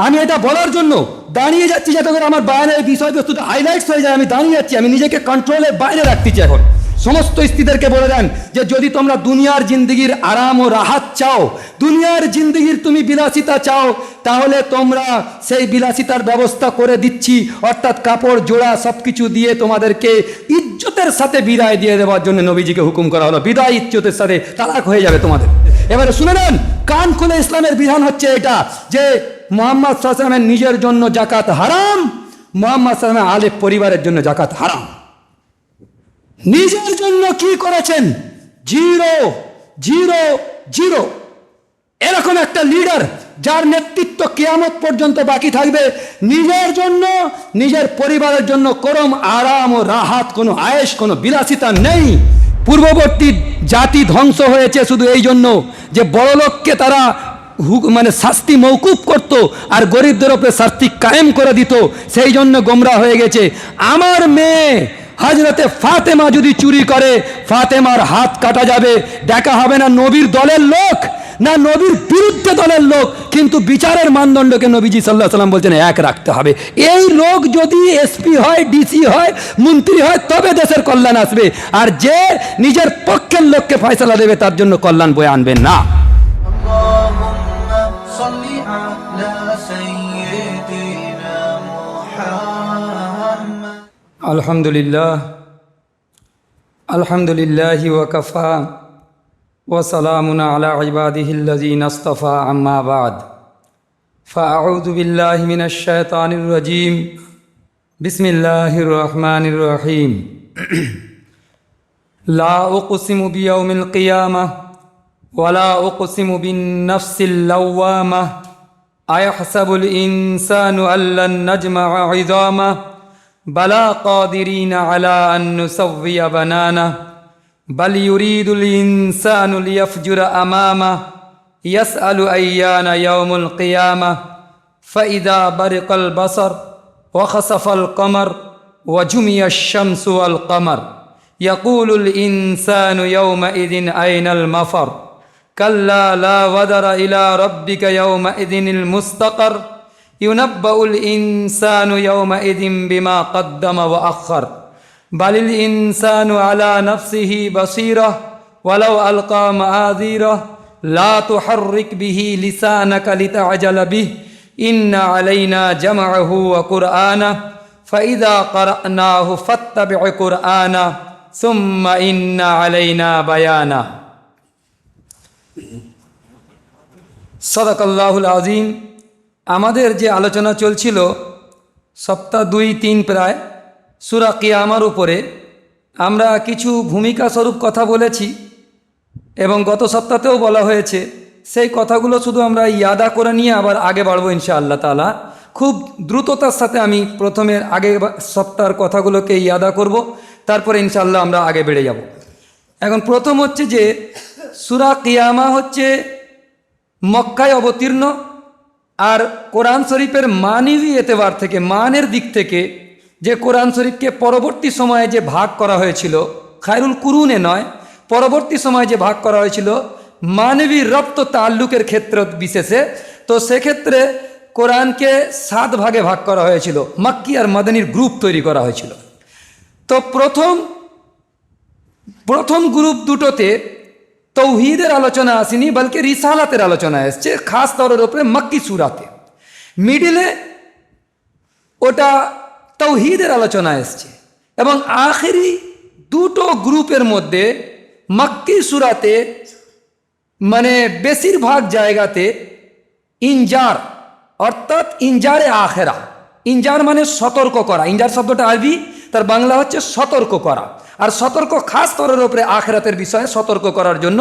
আমি এটা বলার জন্য দাঁড়িয়ে যাচ্ছি যাতে করে আমার বাইরের বিষয়বস্তুটা হাইলাইটস হয়ে যায়। আমি দাঁড়িয়ে যাচ্ছি, আমি নিজেকে কন্ট্রোলের বাইরে রাখতেছি। এখন সমস্ত স্ত্রীদেরকে বলে দেন যে যদি তোমরা দুনিয়ার জিন্দগির আরাম ও রাহাত চাও, দুনিয়ার জিন্দগির তুমি বিলাসিতা চাও, তাহলে তোমরা সেই বিলাসিতার ব্যবস্থা করে দিচ্ছি, অর্থাৎ কাপড় জোড়া সব কিছু দিয়ে তোমাদেরকে ইজ্জতের সাথে বিদায় দিয়ে দেওয়ার জন্য নবীজিকে হুকুম করা হলো। বিদায় ইজ্জতের সাথে, তালাক হয়ে যাবে তোমাদের। এবারে শুনে নেন, কান খুলে ইসলামের বিধান হচ্ছে এটা যে মুহাম্মদ সাল্লাল্লাহু আলাইহি ওয়াসাল্লামের নিজের জন্য জাকাত হারাম, মুহাম্মদ সাল্লাল্লাহু আলাইহি ওয়াসাল্লামের আলে পরিবারের জন্য জাকাত হারাম। নিজের জন্য কি করেছেন? Zero zero zero. এরকম একটা লিডার যার নেতৃত্ব কিয়ামত পর্যন্ত বাকি থাকবে, নিজের জন্য নিজের পরিবারের জন্য করম আরাম ও রাহাত, কোনো আয়েশ, কোনো বিলাসিতা নেই। পূর্ববর্তী জাতি ধ্বংস হয়েছে শুধু এই জন্য যে বড়লোককে তারা মানে শাস্তি মৌকুফ করত আর গরিবদের ওপরে শাস্তি কায়েম করে দিত, সেই জন্য গোমরা হয়ে গেছে। আমার মেয়ে হযরতে ফাতেমা যদি চুরি করে, ফাতেমার হাত কাটা যাবে, দেখা হবে না নবীর দলের লোক না নবীর বিরুদ্ধে দলের লোক, কিন্তু বিচারের মানদণ্ডকে নবীজি সাল্লাল্লাহু আলাইহি ওয়াসাল্লাম বলছেন এক রাখতে হবে। এই লোক যদি এসপি হয়, ডিসি হয়, মন্ত্রী হয়, তবে দেশের কল্যাণ আসবে। আর যে নিজের পক্ষের লোককে ফয়সালা দেবে তার জন্য কল্যাণ বয়ে আনবে না। আলহামদুলিল্লাহ আলহামদুলিল্লাহি ওয়া কাফা ওয়া সালামুন আলা ইবাদিহিল্লাযীনা ইসতাফা, আম্মা বা'দ। ফাআউযু বিল্লাহি মিনাশ শাইতানির রাজীম। বিসমিল্লাহির রহমানির রহিম। লা উকসিমু বিয়াউমিল কিয়ামাহ ওয়া লা উকসিমু বিন নাফসিল লাওয়ামাহ আয়াহসাবুল ইনসানু আল্লান নাজমা'a 'ইযামাহ বালা কাদিরিনা আলা আন নুসাউয়িয়া বানানাহ বাল ইউরিদুল ইনসানু লিয়াফজুরা আমামাহ ইয়াসআলু আইয়ানা ইয়াউমুল কিয়ামাহ ফাইযা বারিকাল বাসার ওয়া খাসাফাল কমার ওয়া জুমিয়াশ শামসু ওয়াল কমার ইয়াকুলুল ইনসানু ইয়াউমাইযিন আইনাল মাফার কাল্লা লা ওয়াদারা ইলা রাব্বিকা ইয়াউমাইযিনিল মুস্তাকার ইউনাব্বাউল ইনসানু ইয়াউমাইযিন বিমা কদ্দামা ওয়া আখার বালিল ইনসানু আলা নাফসিহি বাসীরা ওয়ালাউ আলকা মাআযীরা লা তুহাররিক বিহি লিসানাকা লিতা'জালা বিহি ইন্না আলাইনা জামআহু ওয়া কুরআনা ফাইযা ক্বারা'নাহু ফাত্তাবি' কুরআনা সুম্মা ইন্না আলাইনা বায়ানা। সাদাকাল্লাহুল আযীম। আমাদের যে আলোচনা চলছিল সপ্তাহ 2-3 প্রায় সূরা কিয়ামার উপরে, আমরা কিছু ভূমিকা স্বরূপ কথা বলেছি এবং গত সপ্তাহতেও বলা হয়েছে। সেই কথাগুলো শুধু আমরা ইয়াদা করে নিয়ে আবার আগে বাড়বো ইনশাআল্লাহ তাআলা। খুব দ্রুততার সাথে আমি প্রথমে আগে সপ্তাহের কথাগুলোকে ইয়াদা করব, তারপরে ইনশাআল্লাহ আমরা আগে বেড়ে যাব। এখন প্রথম হচ্ছে যে সূরা কিয়ামা হচ্ছে মক্কায় অবতীর্ণ, আর কোরআন শরীফের মানবী এতেবার থেকে, মানের দিক থেকে যে কোরআন শরীফকে পরবর্তী সময়ে যে ভাগ করা হয়েছিল, খায়রুল কুরুনে নয়, পরবর্তী সময়ে যে ভাগ করা হয়েছিল মানবী রপ্ত তাল্লুকের ক্ষেত্র বিশেষে, তো সেক্ষেত্রে কোরআনকে 7 ভাগে ভাগ করা হয়েছিল, মাক্কি আর মাদানীর গ্রুপ তৈরি করা হয়েছিল। তো প্রথম গ্রুপ দুটোতে তৌহিদের আলোচনা আসেনি, বলকে রিসালাতের আলোচনা এসছে, খাস তরের উপরে মাক্কি সূরাতে। মিডিলে ওটা তৌহিদের আলোচনা এসছে, এবং আখেরি দুটো গ্রুপের মধ্যে মাক্কি সূরাতে মানে বেশিরভাগ জায়গাতে ইনজার, অর্থাৎ ইনজারে আখেরা, ইনজার মানে সতর্ক করা। ইনজার শব্দটা আরবি, তার বাংলা হচ্ছে সতর্ক করা। আর সতর্ক খাস তরের উপরে আখেরাতের বিষয়ে সতর্ক করার জন্য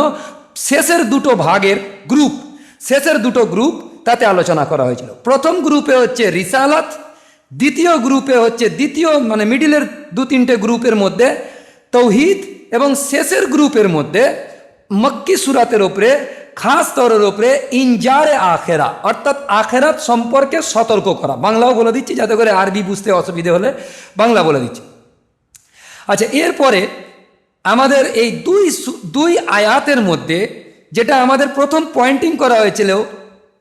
শেষের দুটো ভাগের গ্রুপ, শেষের দুটো গ্রুপ তাতে আলোচনা করা হয়েছিল। প্রথম গ্রুপে হচ্ছে রিসালাত, দ্বিতীয় গ্রুপে হচ্ছে মানে মিডিলের 2-3টে গ্রুপের মধ্যে তৌহিদ, এবং শেষের গ্রুপের মধ্যে মক্কি সূরাতের উপরে খাস তরের উপরে ইনজারে আখেরা, অর্থাৎ আখেরাত সম্পর্কে সতর্ক করা। বাংলাও বলে দিচ্ছি যাতে করে আরবি বুঝতে অসুবিধে হলে বাংলা বলে দিচ্ছি। আচ্ছা, এরপরে আমাদের এই দুই আয়াতের মধ্যে যেটা আমাদের প্রথম পয়েন্টিং করা হয়েছিল,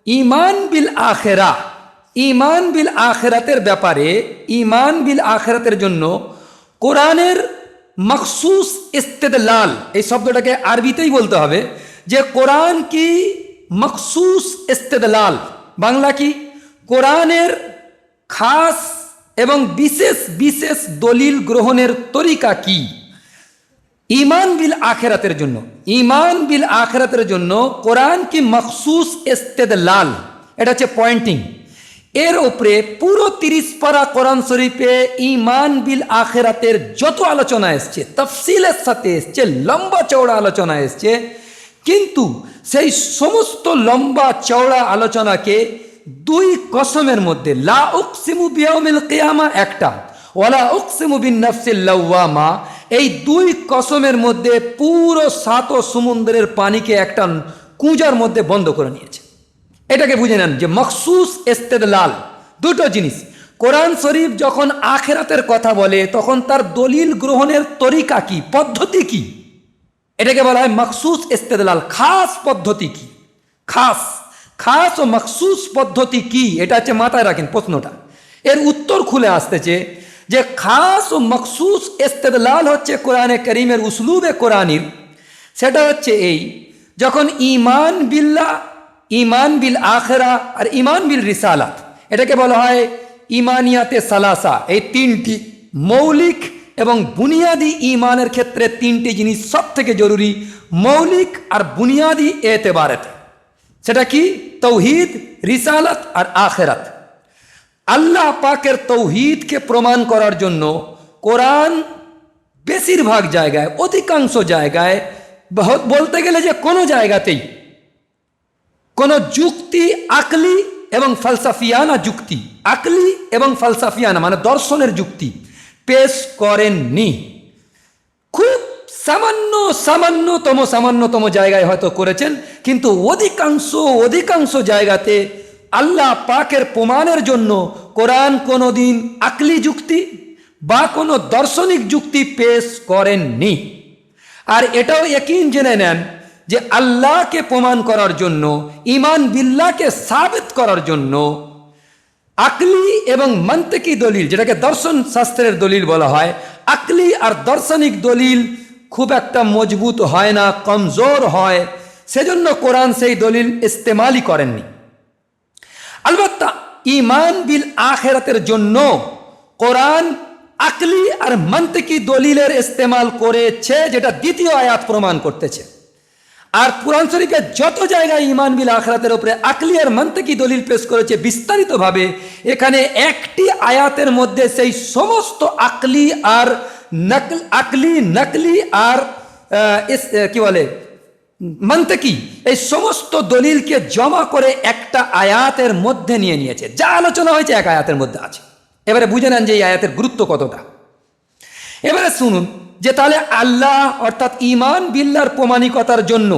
ঈমান বিল আখেরা, ঈমান বিল আখিরাতের ব্যাপারে, ঈমান বিল আখিরাতের জন্য কোরআনের মখসুস ইস্তেদলাল, এই শব্দটাকে আরবিতেই বলতে হবে যে কোরআন কি মখসুস ইস্তেদলাল, বাংলা কি কোরআনের খাস এবং বিশেষ বিশেষ দলিল গ্রহণের তরিকা কি ঈমান বিল আখিরাতের জন্য। ঈমান বিল আখিরাতের জন্য কোরআন কি মখসুস ইস্তেদলাল, এটা হচ্ছে পয়েন্টিং। এর উপরে পুরো 30 পারা কোরআন শরীফে ঈমান বিল আখিরাতের যত আলোচনা এসছে, তফসিলের সাথে এসছে, লম্বা চওড়া আলোচনা এসছে, কিন্তু সেই সমস্ত লম্বা চওড়া আলোচনাকে দুই কসমের মধ্যে, লা উকসিমু বিয়াউমিল কিয়ামা একটা, ওয়ালা উকসিমু বিন নাফসিল লাওয়ামা, এই দুই কসমের মধ্যে পুরো 7 সমুদ্রের পানিকে একটা কুঁজার মধ্যে বন্ধ করে নিয়েছে। এটাকে বুঝে নেন যে মখসুস ইস্তেদলাল দুটো জিনিস। কোরআন শরীফ যখন আখিরাতের কথা বলে তখন তার দলিল গ্রহণের তরিকা কি, পদ্ধতি কি, এটাকে বলা হয় মখসুস ইস্তেদলাল। খাস পদ্ধতি কি, খাস ও মখসুস পদ্ধতি কি, এটা হচ্ছে মাথায় রাখেন প্রশ্নটা। এর উত্তর খুলে আসতেছে যে খাস ও মখসুস ইস্তেদলাল হচ্ছে কোরআনে করিমের উসলুবে কোরআনির। সেটা হচ্ছে এই, যখন ঈমান বিল্লাহ, ঈমান বিল আখিরা আর ঈমান বিল রিসালাত, এটাকে বলা হয় ঈমানিয়াতে সালাসা, এই তিনটি মৌলিক এবং বুনিয়াদি ঈমানের ক্ষেত্রে তিনটি জিনিস সব থেকে জরুরি, মৌলিক আর বুনিয়াদি এতেবারেতে। সেটা কি? তৌহিদ, রিসালাত আর আখিরাত। আল্লাহ পাকের তৌহিদকে প্রমাণ করার জন্য কোরআন বেশিরভাগ জায়গায়, অধিকাংশ জায়গায়, বলতে গেলে যে কোনো জায়গাতেই কোনো যুক্তি, আকলি এবং ফালসাফিয়ানা যুক্তি, আকলি এবং ফালসাফিয়ানা মানে দর্শনের যুক্তি পেশ করেননি। খুব সামান্যতম জায়গায় হয়তো করেছেন, কিন্তু অধিকাংশ জায়গাতে আল্লাহ পাকের প্রমাণের জন্য কোরআন কোনোদিন আকলি যুক্তি বা কোনো দর্শনিক যুক্তি পেশ করেননি। আর এটাও ইয়াকিন জেনে নেন যে আল্লাহকে প্রমাণ করার জন্য, ঈমান বিল্লাহকে সাবিত করার জন্য আকলি এবং মন্তিকি দলিল, যেটাকে দর্শন শাস্ত্রের দলিল বলা হয়, আকলি আর দর্শনিক দলিল খুব একটা মজবুত হয় না, কমজোর হয়, সেজন্য কোরআন সেই দলিল ইস্তেমালই করেননি। আলবাত্তা ঈমান বিল আখিরাতের জন্য কোরআন আকলি আর মন্তিকি দলিলের ইস্তেমাল করেছে, যেটা দ্বিতীয় আয়াত প্রমাণ করতেছে। আর কুরআন শরীফে যত জায়গায় ঈমান বিল আখিরাতের উপরে আকলি আর মন্তিকি দলিল পেশ করেছে বিস্তারিতভাবে, এখানে একটি আয়াতের মধ্যে সেই সমস্ত আকলি আর নকলি আর কি বলে মন্তিকি, এই সমস্ত দলিলকে জমা করে একটা আয়াতের মধ্যে নিয়ে নিয়েছে। যা আলোচনা হয়েছে এক আয়াতের মধ্যে আছে। এবারে বুঝে নেন যে এই আয়াতের গুরুত্ব কতটা। এবারে শুনুন যে তাহলে আল্লাহ অর্থাৎ ঈমান বিল্লাহর প্রমাণিকতার জন্য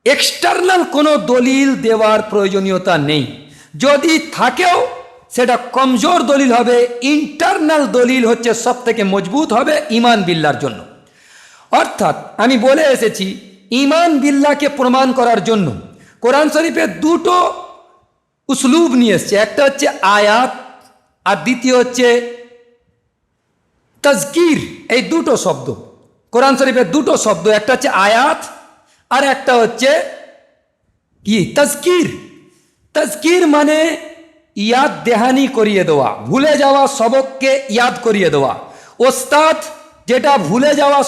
এক্সটার্নাল কোনো দলিল দেওয়ার প্রয়োজনীয়তা নেই, যদি থাকেও সেটা কমজোর দলিল হবে। ইন্টারনাল দলিল হচ্ছে সব থেকে মজবুত হবে ঈমান বিল্লাহর জন্য। অর্থাৎ আমি বলে এসেছি ঈমান বিল্লাহকে প্রমাণ করার জন্য কোরআন শরীফে দুটো উসলুব নিয়ে এসছে, একটা হচ্ছে আয়াত আর দ্বিতীয় হচ্ছে তাজকির। এই দুটো শব্দ কোরআন শরীফের দুটো শব্দ, একটা হচ্ছে আয়াত আর একটা হচ্ছে কি তাজকির। তাজকির মানে ইয়াদ দেহানি করিয়ে দেওয়া, ভুলে যাওয়া সবককে ইয়াদ করিয়ে দেওয়া। ওস্তাদ যেটা ভুলে যাওয়া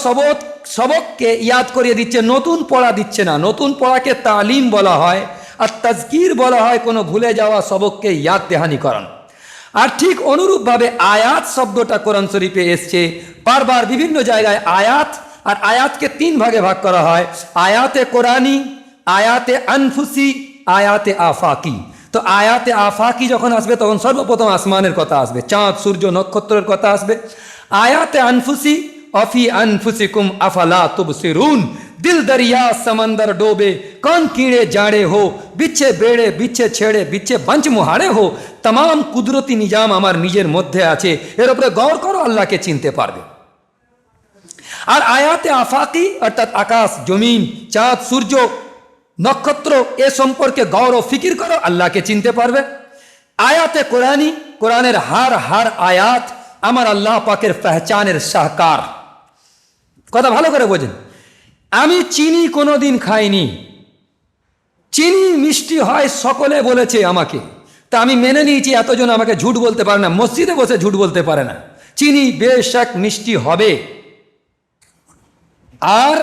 সবককে ইয়াদ করিয়ে দিচ্ছে, নতুন পড়া দিচ্ছে না। নতুন পড়াকে তালিম বলা হয়, আর তাজকির বলা হয় কোনো ভুলে যাওয়া সবককে ইয়াদ দেহানি করানো। আর ঠিক অনুরূপভাবে আয়াত শব্দটা কোরআন শরীফে এসছে বারবার বিভিন্ন জায়গায়। আয়াত আর আয়াতকে 3 ভাগে ভাগ করা হয়, আয়াতে কোরআনি, আয়াতে আনফুসি, আয়াতে আফাকি। তো আয়াতে আফাকি যখন আসবে তখন সর্বপ্রথম আসমানের কথা আসবে, চাঁদ সূর্য নক্ষত্রের কথা আসবে। আয়াতে আনফুসি, অফি আনফুসিকুম আফালা তুবসিরুন, दिल दरिया समंदर डोबे, कौन कीड़े जाड़े हो, बिच्छे बेड़े बिच्छे छेड़े बिच्छे बंच मुहाड़े हो, तमाम कुदरती निजाम আমার নিজের মধ্যে আছে। এর উপরে গৌর করো, আল্লাহকে চিনতে পারবে। আর আয়াতে আফাকি অর্থাৎ আকাশ জমিন চাঁদ সূর্য নক্ষত্র এ সম্পর্কে গৌর ও ফিকির করো, আল্লাহকে চিনতে পারবে। আয়াতে কোরআনী, কোরআনের হার আয়াত আমার আল্লাহ পাকের পেহচানের শাহকার। কথা ভালো করে বোঝেন। আমি চিনি কোনোদিন খাইনি, চিনি মিষ্টি হয় সকলে বলেছে আমাকে, তা আমি মেনে নিয়েছি। এতজন আমাকে ঝুট বলতে পারে না, মসজিদে বসে ঝুট বলতে পারে না। চিনি বেশক মিষ্টি হবে। আর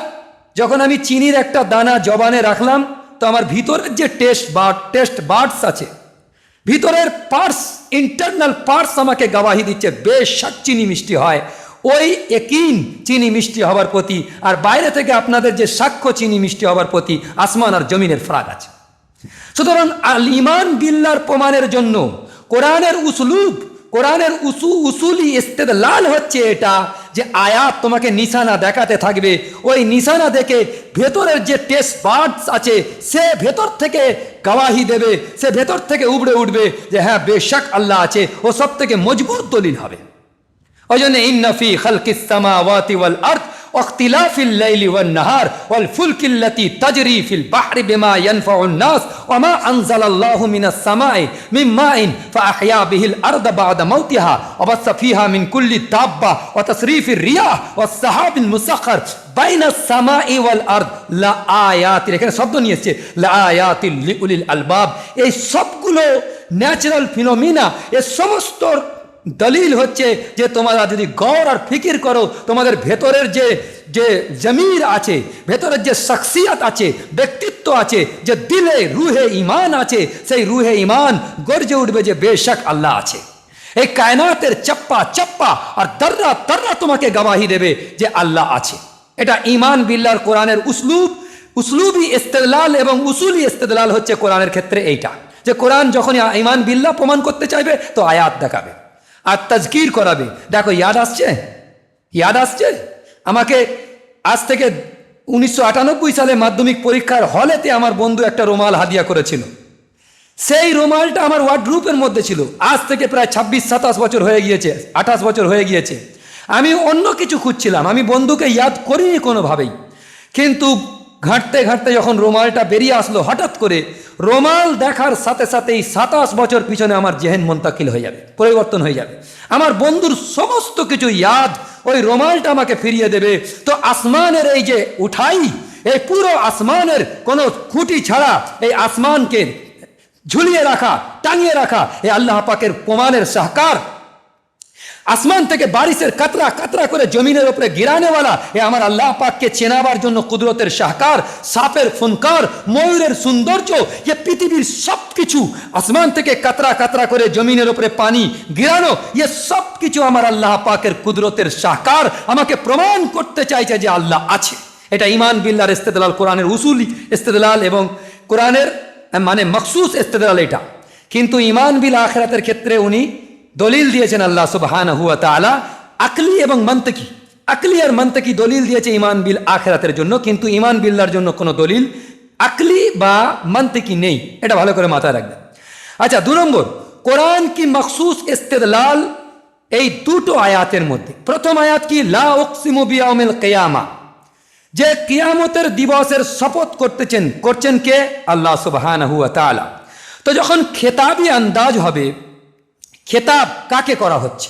যখন আমি চিনির একটা দানা জবানে রাখলাম, তো আমার ভিতরের যে টেস্ট বার্ডস আছে, ভিতরের পার্টস, ইন্টারনাল পার্টস আমাকে গাওয়াহি দিচ্ছে বেশক চিনি মিষ্টি হয়। ওই একিন চিনি মিষ্টি হওয়ার প্রতি আর বাইরে থেকে আপনাদের যে সাক্ষ্য চিনি মিষ্টি হওয়ার প্রতি আসমান আর জমিনের ফারাক আছে। সুতরাং আল ইমান বিল্লাহর প্রমাণের জন্য কোরআনের উসলুব, কোরআনের উসুলি ইস্তেদলাল হচ্ছে এটা যে আয়াত তোমাকে নিশানা দেখাতে থাকবে। ওই নিশানা দেখে ভেতরের যে টেস্ট বার্ডস আছে সে ভেতর থেকে গাওয়াহি দেবে, সে ভেতর থেকে উবড়ে উঠবে যে হ্যাঁ বেশক আল্লাহ আছে। ও সব থেকে মজবুত দলিল হবে। ওই জন্য ইন্না ফি খালকিস সামাওয়াতি ওয়াল আরদ ওয়াখতিলাফিল লাইলি ওয়ান নাহার ওয়াল ফুলকিল্লাতী তাজরি ফিল বাহরি বিমা ইয়ানফাউন নাস ওয়া মা আনজালাল্লাহু মিনাস সামাই মিন মাইন ফাআহইয়া বিহিল আরদা বা'দা মাউতিহা ওয়া বাসসা ফিহা মিন কুল্লি দাব্বা ওয়া তাসরিফির রিয়াহ ওয়াস সাহাবিল মুসাখখার বাইনাস সামাই ওয়াল আরদ লা আয়াতিন, এখানে শব্দ নিয়ে এসেছে লা আয়াতিল লিউলিল আলবাব। এই সবগুলো ন্যাচারাল ফিনোমিনা, এই সমস্ত দলিল হচ্ছে যে তোমরা যদি গৌর আর ফিকির করো, তোমাদের ভেতরের যে জমির আছে, ভেতরের যে শখসিয়ত আছে, ব্যক্তিত্ব আছে, যে দিলে রুহে ইমান আছে, সেই রুহে ইমান গর্জে উঠবে যে বেশক আল্লাহ আছে। এই কায়নাতের চপ্পা চপ্পা আর দর্রা দর্রা তোমাকে গওয়াহি দেবে যে আল্লাহ আছে। এটা ইমান বিল্লাহর কোরআনের উসলুবি ইস্তেদলাল এবং উসুলি ইস্তেদলাল হচ্ছে কোরআনের ক্ষেত্রে এইটা, যে কোরআন যখন ইমান বিল্লাহ প্রমাণ করতে চাইবে তো আয়াত দেখাবে আর তাজকির করাবে। দেখো ইয়াদ আসছে আমাকে আজ থেকে 1998 সালে মাধ্যমিক পরীক্ষার হলেতে আমার বন্ধু একটা রুমাল হাদিয়া করেছিল। সেই রুমালটা আমার ওয়ার্ডরোবের মধ্যে ছিল। আজ থেকে প্রায় 26-27 বছর হয়ে গিয়েছে, 28 বছর হয়ে গিয়েছে। আমি অন্য কিছু খুঁজছিলাম, আমি বন্ধুকে ইয়াদ করিনি কোনোভাবেই। কিন্তু ঘাঁটতে ঘাঁটতে যখন রুমালটা বেরিয়ে আসলো, হঠাৎ করে রুমাল দেখার সাথে সাথেই 27 বছর পিছনে আমার জেহেন মুনতাকিল হয়ে যাবে, পরিবর্তন হয়ে যাবে। আমার বন্ধুর সমস্ত কিছু ইয়াদ ওই রুমালটা আমাকে ফিরিয়ে দেবে। তো আসমানের এই যে উঠাই, এই পুরো আসমানের কোনো খুঁটি ছাড়া এই আসমানকে ঝুলিয়ে রাখা, টাঙিয়ে রাখা এই আল্লাহ পাকের প্রমাণের শাহকার। আসমান থেকে বারিশের কাতরা কাতরা করে জমিনের উপরে গিরানেওয়ালা এ আমার আল্লাহ পাককে চেনাবার জন্য কুদরতের শাহকার, সাপের ফুনকার, ময়ূরের সৌন্দর্য, এ পৃথিবীর সব কিছু আসমান থেকে কাতরা কাতরা করে জমিনের উপরে পানি গিরানো, এ সব কিছু আমার আল্লাহ পাকের কুদরতের শাহকার আমাকে প্রমাণ করতে চাইছে যে আল্লাহ আছে। এটা ইমান বিল্লাহর ইস্তেদলাল, কোরআনের উসুলি ইস্তেদলাল এবং কোরআনের মানে মখসুস ইস্তেদলাল এটা। কিন্তু ইমান বিল আখিরাতের ক্ষেত্রে উনি দলিল দিয়েছেন আল্লাহ সুবহানাহু ওয়া তাআলা আকলি এবং মানতিকি, আকলি আর মানতিকি দলিল দিয়েছে ইমান বিল আখিরাতের জন্য, কিন্তু ইমান বিল্লাহর জন্য কোনো দলিল আকলি বা মানতিকি নেই। এটা ভালো করে মাথায় রাখবেন। আচ্ছা, 2 নম্বর, কোরআন কি মখসুস ইস্তেদলাল এই দুটো আয়াতের মধ্যে। প্রথম আয়াত কি, লা উকসিমু বিয়াউমিল কিয়ামা, যে কিয়ামতের দিবসের শপথ করছেন কে? আল্লাহ সুবহানাহু ওয়া তাআলা। তো যখন খেতাবি আন্দাজ হবে, খেতাব কাকে করা হচ্ছে,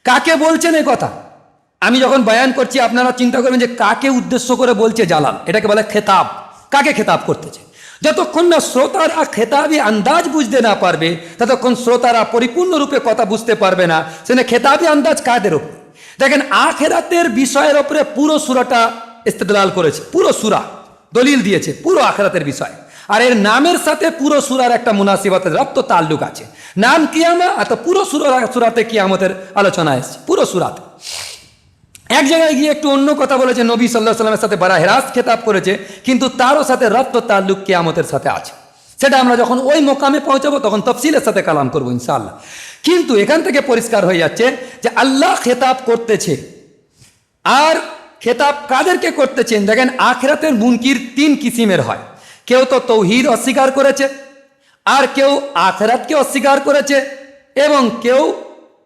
কাকে বলছেন এই কথা? আমি যখন বয়ান করছি আপনারা চিন্তা করবেন যে কাকে উদ্দেশ্য করে বলছে জালাল, এটাকে বলে খেতাব। কাকে খেতাব করতেছে? যতক্ষণ না শ্রোতারা খেতাবি আন্দাজ বুঝতে না পারবে, ততক্ষণ শ্রোতারা পরিপূর্ণরূপে কথা বুঝতে পারবে না। সেখানে খেতাবি আন্দাজ কাদের ওপর? দেখেন, আখিরাতের বিষয়ের ওপরে পুরো সূরাটা ইস্তেদলাল করেছে, পুরো সূরা দলিল দিয়েছে পুরো আখিরাতের বিষয়। আর এর নামের সাথে পুরো সূরার একটা মুনাসিবতের রপ্ত তাল্লুক আছে। নাম কিয়ামা, এত পুরো সূরাতে কিয়ামতের আলোচনা এসেছে পুরো সূরাতে। এক জায়গায় গিয়ে একটু অন্য কথা বলেছে, নবী সাল্লাল্লাহু আলাইহি ওয়াসাল্লামের সাথে বারাহ রাস্ত খেতাব করেছে, কিন্তু তারও সাথে রপ্ত তাল্লুক কিয়ামতের সাথে আছে। সেটা আমরা যখন ওই মোকামে পৌঁছাবো তখন তফসিলের সাথে কালাম করবো ইনশাআল্লাহ। কিন্তু এখান থেকে পরিষ্কার হয়ে যাচ্ছে যে আল্লাহ খেতাব করতেছে। আর খেতাব কাদেরকে করতেছেন? দেখেন, আখিরাতের মুনকির 3 কিসিমের হয়। কেউ তো তৌহিদ অস্বীকার করেছে, আর কেউ আখিরাতকে অস্বীকার করেছে, এবং কেউ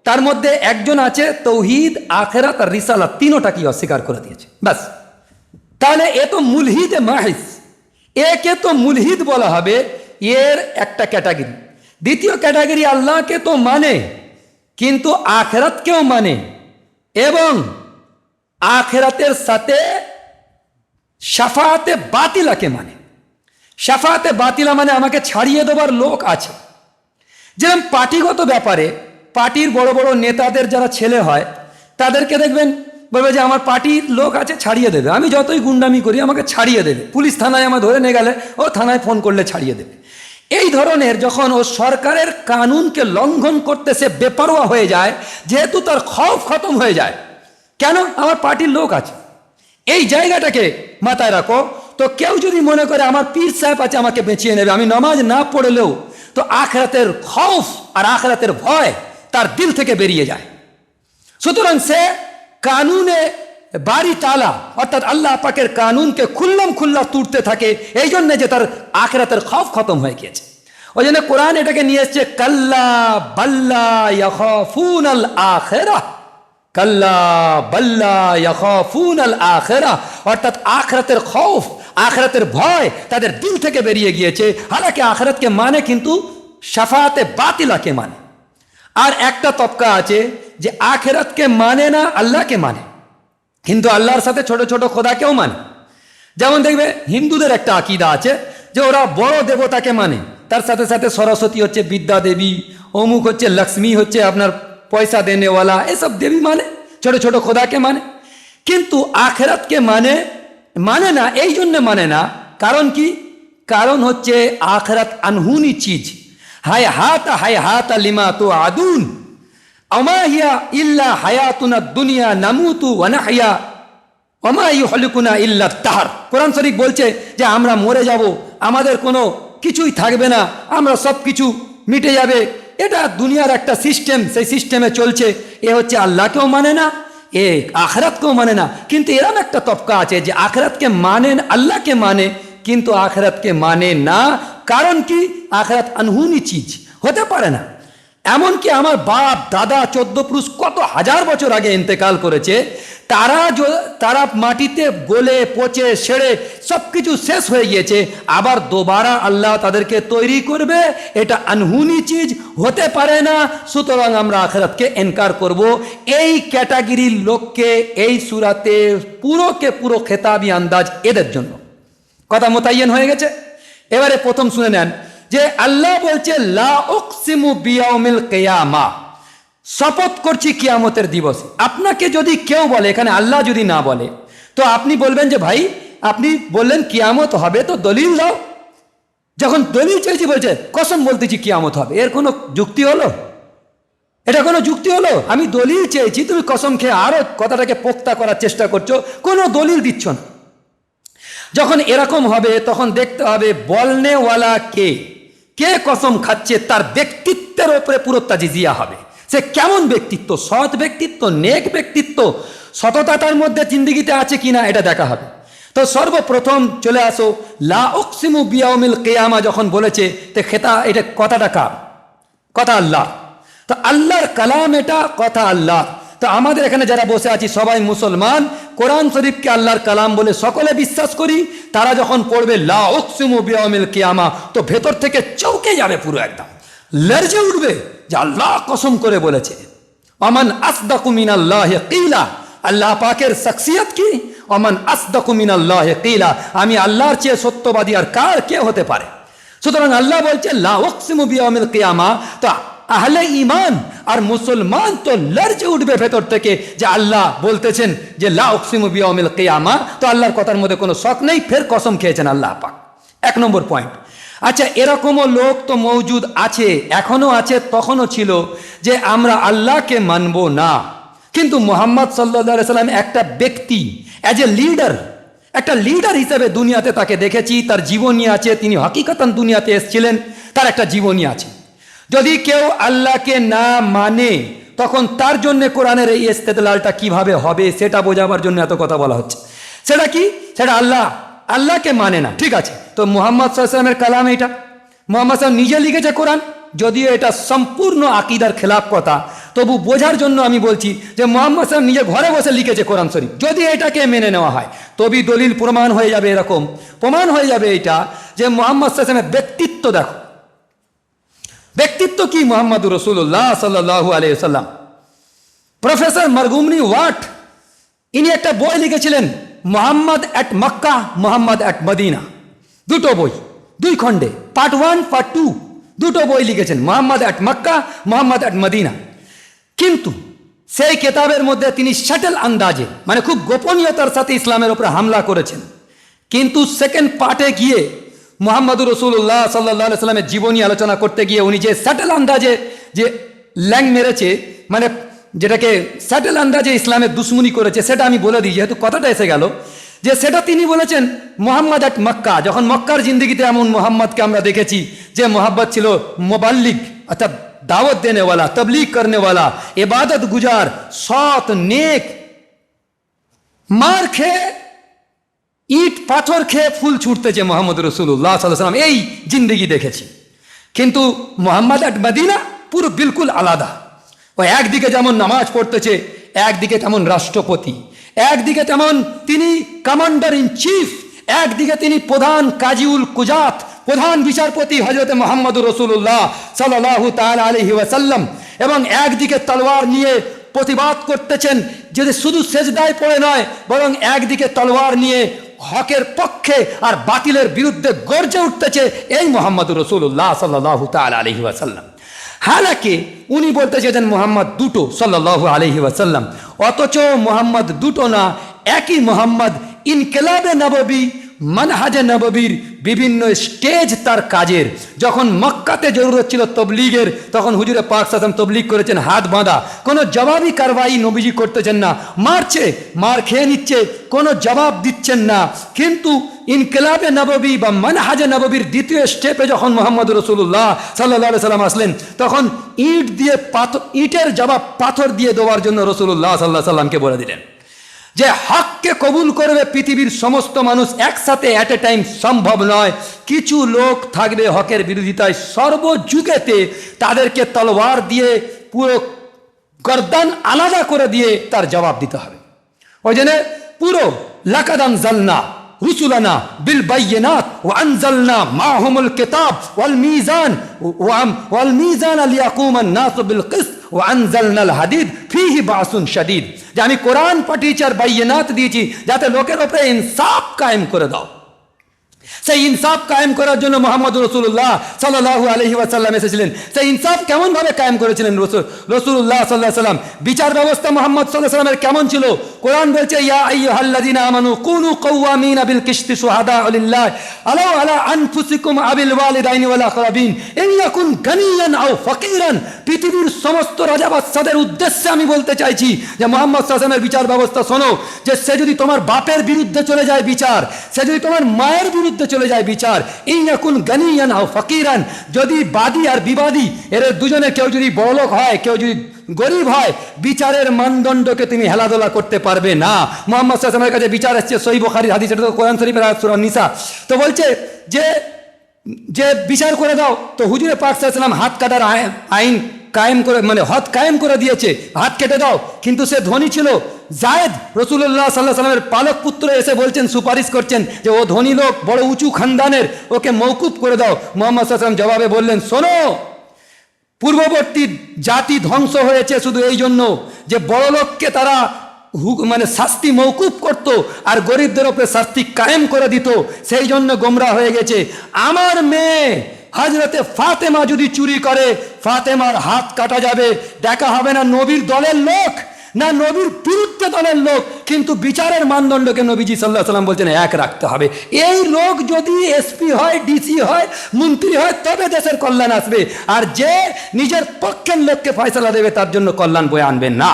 তার মধ্যে একজন আছে তৌহিদ, আখিরাত আর রিসালাত তিনোটাকেই অস্বীকার করে দিয়েছে। ব্যাস, তাহলে এ তো মুলহিদ মাহিস, একে তো মুলহিদ বলা হবে, এর একটা ক্যাটাগরি। দ্বিতীয় ক্যাটাগরি আল্লাহকে তো মানে, কিন্তু আখেরাতকেও মানে এবং আখেরাতের সাথে শাফাআতে বাতিলাকে মানে। শাফাআতে বাতিলা মানে আমাকে ছাড়িয়ে দেবার লোক আছে। যেরকম পার্টিগত ব্যাপারে পার্টির বড় বড় নেতাদের যারা ছেলে হয় তাদেরকে দেখবেন বলবে যে আমার পার্টির লোক আছে, ছাড়িয়ে দেবে, আমি যতই গুন্ডামি করি আমাকে ছাড়িয়ে দেবে, পুলিশ থানায় আমার ধরে নিয়ে গেলে ও থানায় ফোন করলে ছাড়িয়ে দেবে। এই ধরনের যখন ও সরকারের কানুনকে লঙ্ঘন করতে সে বেপরোয়া হয়ে যায়, যেহেতু তার খৌফ খতম হয়ে যায়, কেন আমার পার্টির লোক আছে, এই জায়গাটাকে মাথায় রাখো। তো কেউ যদি মনে করে আমার পীর সাহেব আছে আমাকে বেঁচিয়ে নেবে, আমি নামাজ না পড়লেও, তো আখরাতের খৌফ আর আখরাতের ভয় তার দিল থেকে বেরিয়ে যায়। সুতরাং সে কানুনে বাড়ি তালা অর্থাৎ আল্লাহ পাকের কানুনকে খুল্লাম খুল্লা তুলতে থাকে, এই জন্যে যে তার আখরাতের খৌফ খতম হয়ে গিয়েছে। ওই জন্য কোরআন এটাকে নিয়ে এসছে কাল্লা বাল্লা ইয়াখাফুনাল আখিরাহ, কাল্লা বাল্লা ইয়াখাফুনাল আখিরাহ, অর্থাৎ আখরাতের খৌফ আখরাতের ভয় তাদের দিল থেকে বেরিয়ে গিয়েছে। হালাকি আখরাতকে মানে কিন্তু শাফাআতে বাতিলাকে মানে। আর একটা তবকা আছে যে আখেরাতকে মানে না, আল্লাহকে মানে, কিন্তু আল্লাহর সাথে ছোট ছোট খোদাকেও মানে। যেমন দেখবে হিন্দুদের একটা আকিদা আছে যে ওরা বড় দেবতাকে মানে, তার সাথে সাথে সরস্বতী হচ্ছে বিদ্যা দেবী, অমুক হচ্ছে লক্ষ্মী হচ্ছে আপনার পয়সা দেনেওয়ালা, এসব দেবী মানে, ছোট ছোট খোদাকে মানে। কিন্তু আখেরাতকে মানে না, এই জন্য মানে না, কারণ কি? কারণ হচ্ছে আখেরাত আনহুনি চিজ, হায় হাত লিমা তো আদুন আমা হিয়া ইল্লা হায়াতুনা দুনিয়া নামুতু ওয়া নাহইয়া ওমা ইউহলিকুনা ইল্লা তাহর। কোরআন শরীফ বলছে যে আমরা মরে যাব, আমাদের কোনো কিছুই থাকবে না, আমরা সব কিছু মিটে যাবে, এটা দুনিয়ার একটা সিস্টেম, সেই সিস্টেমে চলছে। এ হচ্ছে আল্লাহকেও মানে না, এ আখরাতকেও মানে না। কিন্তু এরকম একটা তবকা আছে যে আখরাতকে মানেন, আল্লাহকে মানে, কিন্তু আখরাতকে মানে না। কারণ কি? আখরাত আনহুনি চিজ, হতে পারে না। এমনকি আমার বাপ দাদা 14 পুরুষ কত হাজার বছর আগে ইন্তেকাল করেছে, তারা মাটিতে গলে পচে সেড়ে সব কিছু শেষ হয়ে গিয়েছে, আবার দোবারা আল্লাহ তাদেরকে তৈরি করবে, এটা আনহুনি চিজ, হতে পারে না। সুতরাং আমরা আখিরাতকে ইনকার করব। এই ক্যাটাগরির লোককে এই সূরাতে পুরো খেতাবি আন্দাজ এদের জন্য। কথা মোতায়েন হয়ে গেছে। এবারে প্রথম শুনে নেন যে আল্লাহ বলছে লা উকসিমু বিয়াউমিল কিয়ামা, শপথ করছি কিয়ামতের দিবসে। আপনাকে যদি কেউ বলে, এখানে আল্লাহ যদি না বলে, তো আপনি বলবেন যে ভাই আপনি বললেন কিয়ামত হবে, তো দলিল দাও। যখন দলিল চাইছি বলছে কসম বলতেছি কিয়ামত হবে, এর কোনো যুক্তি হলো? এটা কোনো যুক্তি হলো? আমি দলিল চেয়েছি, তুমি কসম খেয়ে আরো কথাটাকে পোক্তা করার চেষ্টা করছো, কোনো দলিল দিচ্ছ না। যখন এরকম হবে তখন দেখতে হবে বলনেওয়ালা কে কসম খাচ্ছে, তার ব্যক্তিত্বের ওপরে পুরো তাজিজিয়া হবে। সে কেমন ব্যক্তিত্ব, সৎ ব্যক্তিত্ব, নেক ব্যক্তিত্ব, সততা তার মধ্যে জিন্দিগিতে আছে কিনা, এটা দেখা হবে। তো সর্বপ্রথম চলে আসো লা উকসিমু বিয়াউমিল কিয়ামা যখন বলেছে, তো এটা কথাটা কার? কথা আল্লাহ। তো আল্লাহর কালাম, এটা কথা আল্লাহ। তো আমাদের এখানে যারা বসে আছি সবাই মুসলমান, কোরআন শরীফকে আল্লাহর কালাম বলে সকলে বিশ্বাস করি। তারা যখন পড়বে লা উকসিমু বিয়াউমিল কিয়ামা, তো ভেতর থেকে চৌকে যাবে, পুরো একদম লরজে উঠবে যে আল্লাহ কসম করে বলেছে। আমান আসদাকু মিনাল্লাহি কিলা, আল্লাহ পাকের শখসিয়ত কি? আমান আসদাকু মিনাল্লাহি কিলা, আমি আল্লাহর চেয়ে সত্যবাদী আর কে হতে পারে? সুতরাং আল্লাহ বলছে লা উকসিমু বিয়াউমিল কিয়ামা, তো আহলে ঈমান আর মুসলমান তো লরজে উঠবে ভেতর থেকে যে আল্লাহ বলতেছেন যে লা উকসিমু বিয়াউমিল কিয়ামা, তো আল্লাহর কথার মধ্যে কোনো শক নেই, ফের কসম খেয়েছেন আল্লাহ পাক। 1 নম্বর পয়েন্ট। আচ্ছা, এরকমও লোক তো মওজুদ আছে, এখনো আছে, তখনও ছিল, যে আমরা আল্লাহকে মানব না, কিন্তু মুহাম্মদ সাল্লাল্লাহু আলাইহি সাল্লাম একটা ব্যক্তি, অ্যাজ এ লিডার, একটা লিডার হিসেবে দুনিয়াতে তাকে দেখেছি, তার জীবনী আছে, তিনি হাকিকাতান দুনিয়াতে এসেছিলেন, তার একটা জীবনী আছে। যদি কেউ আল্লাহকে না মানে, তখন তার জন্য কোরআনের এই ইস্তেদলালটা কিভাবে হবে সেটা বোঝাবার জন্য এত কথা বলা হচ্ছে। সেটা কি? সেটা আল্লাহকে মানে না, ঠিক আছে। তো মুহাম্মদ সাল্লাল্লাহু আলাইহি ওয়াসাল্লামের কালাম এটা, মুহাম্মদ সাল্লাল্লাহু নিজে লিখেছে কোরআন, যদিও এটা সম্পূর্ণ আকীদার খেলাফ কথা, তবু বোঝার জন্য আমি বলছি যে মুহাম্মদ সাল্লাল্লাহু নিজে ঘরে বসে লিখেছে কোরআন শরীফ। যদি এটাকে মেনে নেওয়া হয় তবেই দলিল প্রমাণ হয়ে যাবে, এরকম প্রমাণ হয়ে যাবে এটা যে মুহাম্মদ সাল্লাল্লাহু আলাইহি ওয়াসাল্লামের ব্যক্তিত্ব দেখো। ব্যক্তিত্ব কি মুহাম্মদুর রাসূলুল্লাহ সাল্লাল্লাহু আলাইহি ওয়াসাল্লাম। প্রফেসর মারগুমনি ওয়াট ইনি একটা বই লিখেছিলেন, Muhammad at Mecca, Muhammad at Medina, দুটো বই, দুই খণ্ডে, পার্ট 1 পার্ট 2, দুটো বই লিখেছেন, Muhammad at Mecca, Muhammad at Medina. কিন্তু সেই কেতাবের মধ্যে তিনি শাটল আন্দাজে, মানে খুব গোপনীয়তার সাথে ইসলামের উপরে হামলা করেছেন। কিন্তু সেকেন্ড পার্টে গিয়ে মুহাম্মদুর রাসূলুল্লাহ সাল্লাল্লাহু আলাইহি ওয়াসাল্লামের জীবনী আলোচনা করতে গিয়ে উনি যে শাটল আন্দাজে যে ল্যাং মেরেছে, মানে যেটাকে শাটল আন্দাজে ইসলামের দুশ্মনী করেছে, সেটা আমি বলে দিই যেহেতু কথাটা এসে গেল, যে সেটা তিনি বলেছেন মোহাম্মদ অ্যাট মক্কা। যখন মক্কার জিন্দিগিতে এমন মোহাম্মদকে আমরা দেখেছি যে মোহাম্মদ ছিল মোবাল্লিগ, অর্থাৎ দাওয়াত দেনেওয়ালা, তবলিগ করনেওয়ালা, ইবাদত গুজার, সৎ, নেক, মার খেয়ে ইট পাথর খেয়ে ফুল ছুটতেছে মোহাম্মদ রাসূলুল্লাহ সাল্লাল্লাহু আলাইহি ওয়াসাল্লাম, এই জিন্দিগি দেখেছি। কিন্তু মোহাম্মদ অ্যাট মদিনা পুরো বিলকুল আলাদা। ও একদিকে যেমন নামাজ পড়তেছে, একদিকে তেমন রাষ্ট্রপতি, একদিকে তেমন তিনি কমান্ডার ইন চিফ, একদিকে তিনি প্রধান কাজীউল কুজাত, প্রধান বিচারপতি হযরত মুহাম্মদুর রাসূলুল্লাহ সাল্লাল্লাহু তাআলা আলাইহি ওয়াসাল্লাম, এবং একদিকে তলোয়ার নিয়ে প্রতিবাদ করতেছেন, যদি শুধু সেজদায় পড়ে নয়, বরং একদিকে তলোয়ার নিয়ে হকের পক্ষে আর বাতিলের বিরুদ্ধে গর্জে উঠতেছে এই মুহাম্মদুর রাসূলুল্লাহ সাল্লাল্লাহু তাআলা আলাইহি ওয়াসাল্লাম। হালাকি উনি বলতে চেয়েছেন মোহাম্মদ দুটো সাল্লাল্লাহু আলাইহি ওয়াসাল্লাম, অথচ মোহাম্মদ দুটো না, একই মোহাম্মদ। ইনকিলাবে নববী, মানহাজে নববীর বিভিন্ন স্টেজ তার কাজের। যখন মক্কাতে জরুরত ছিল তবলিগের, তখন হুজুরে পাক সাল্লাল্লাহু আলাইহি ওয়াসাল্লাম তবলিগ করেছেন হাত বাঁধা, কোনো জবাবি কারবাই নবীজি করতেছেন না, মারছে, মার খেয়ে নিচ্ছে, কোনো জবাব দিচ্ছেন না। কিন্তু ইনকিলাবে নববী বা মানহাজে নববীর দ্বিতীয় স্টেপে যখন মুহাম্মদুর রাসূলুল্লাহ সাল্লাল্লাহু আলাইহি ওয়াসাল্লাম আসলেন, তখন ইট দিয়ে পাথর, ইটের জবাব পাথর দিয়ে দেওয়ার জন্য রাসূলুল্লাহ সাল্লাল্লাহু আলাইহি ওয়াসাল্লামকে বলে দিলেন যে হককে কবুল করবে পৃথিবীর সমস্ত মানুষ একসাথে অ্যাট এ টাইম সম্ভব নয়। কিছু লোক থাকবে হকের বিরোধিতায়, সর্বযুগেতে তাদেরকে তলোয়ার দিয়ে পুরো গর্দান আলাদা করে দিয়ে তার জবাব দিতে হবে। ওই জন্য পুরো লাকাদ আনজালনা রুসুলানা বিল বাইয়িনাত ওয়া আনজালনা মাহুমুল কিতাব ওয়াল মিজান লিয়াকুমান নাস বিল কিসত ওয়া আনজালনাল হাদিদ ফীহি বাসুন শাদীদ, যে আমি কোরআন পাঠিয়েছি আর বাইয়িনাত দিয়েছি যাতে লোকের উপরে ইনসাফ কায়েম করে দাও। সেই ইনসাফ কায়েম করার জন্য মুহাম্মদুর রাসূলুল্লাহ সাল্লাল্লাহু আলাইহি ওয়াসাল্লাম এসেছিলেন। সেই ইনসাফ কেমন ভাবে কায়েম করেছিলেন রাসূলুল্লাহ সাল্লাল্লাহু আলাইহি ওয়াসাল্লাম? বিচার ব্যবস্থা মুহাম্মদ সাল্লাল্লাহু আলাইহি ওয়াসাল্লামের কেমন ছিল? কোরআন বলছে ইয়া আইয়ুহাল্লাযীনা আমানু কুনু কাওয়ামিনা বিল কিসতি শুহাদা লিল্লাহ আলাউ আলা আনফুসিকুম আবিল ওয়ালিদাইনি ওয়াল আকরাবিন ইন ইয়াকুন গানিয়ান আও ফাকিরান। পৃথিবীর সমস্ত রাজা বাদশাদের উদ্দেশ্যে আমি বলতে চাইছি যে মুহাম্মদ সাল্লাল্লাহু আলাইহি ওয়াসাল্লামের বিচার ব্যবস্থা শোনো, যে সে যদি তোমার বাপের বিরুদ্ধে চলে যায় বিচার, সে যদি তোমার মায়ের বিরুদ্ধে চলে যায় বিচার, ইয়াকুন গানিয়ান আও ফাকিরান, যদি বাদী আর বিবাদী এর দুজনে কেউ যদি বড়লোক হয়, কেউ যদি গরিব হয়, বিচারের মানদণ্ডকে তুমি হেলাদোলা করতে পারবে না। মুহাম্মদ সাল্লাল্লাহু আলাইহি ওয়াসাল্লামের কাছে বিচার এসেছে, সহিহ বুখারীর হাদিস, এটা তো কোরআন শরীফের আয়াত সূরা নিসা। তো বলছে যে যে বিচার করে দাও, তো হুজুরে পাক সাল্লাল্লাহু আলাইহি ওয়াসাল্লাম হাত কাটার আইন কায়েম করে, মানে হদ কায়েম করে দিয়েছে, হাত কেটে দাও। কিন্তু সে ধনী ছিল, জায়েদ রাসূলুল্লাহ সাল্লাল্লাহু আলাইহি ওয়াসাল্লামের পালক পুত্র এসে বলছেন, সুপারিশ করছেন যে ও ধনী লোক, বড় উঁচু খানদানের, ওকে মওকুফ করে দাও। মুহাম্মদ সাল্লাল্লাহু আলাইহি ওয়াসাল্লাম জবাবে বললেন, শোনো, পূর্ববর্তী জাতি ধ্বংস হয়েছে শুধু এই জন্য যে বড় লোককে তারা মানে শাস্তি মওকুফ করত আর গরিবদের উপরে শাস্তি কায়েম করে দিত, সেই জন্য গোমরা হয়ে গেছে। আমার মেয়ে হযরতে ফাতেমা যদি চুরি করে, ফাতেমার হাত কাটা যাবে, দেখা হবে না নবীর দলের লোক না নবীর বিরুদ্ধে দলের লোক, কিন্তু বিচারের মানদণ্ডকে নবীজি সাল্লাল্লাহু আলাইহি ওয়াসাল্লাম বলছেন এক রাখতে হবে। এই লোক যদি এসপি হয়, ডিসি হয়, মন্ত্রী হয়, তবে দেশের কল্যাণ আসবে, আর যে নিজের পক্ষের লোককে ফয়সালা দেবে তার জন্য কল্যাণ বয়ে আনবেন না।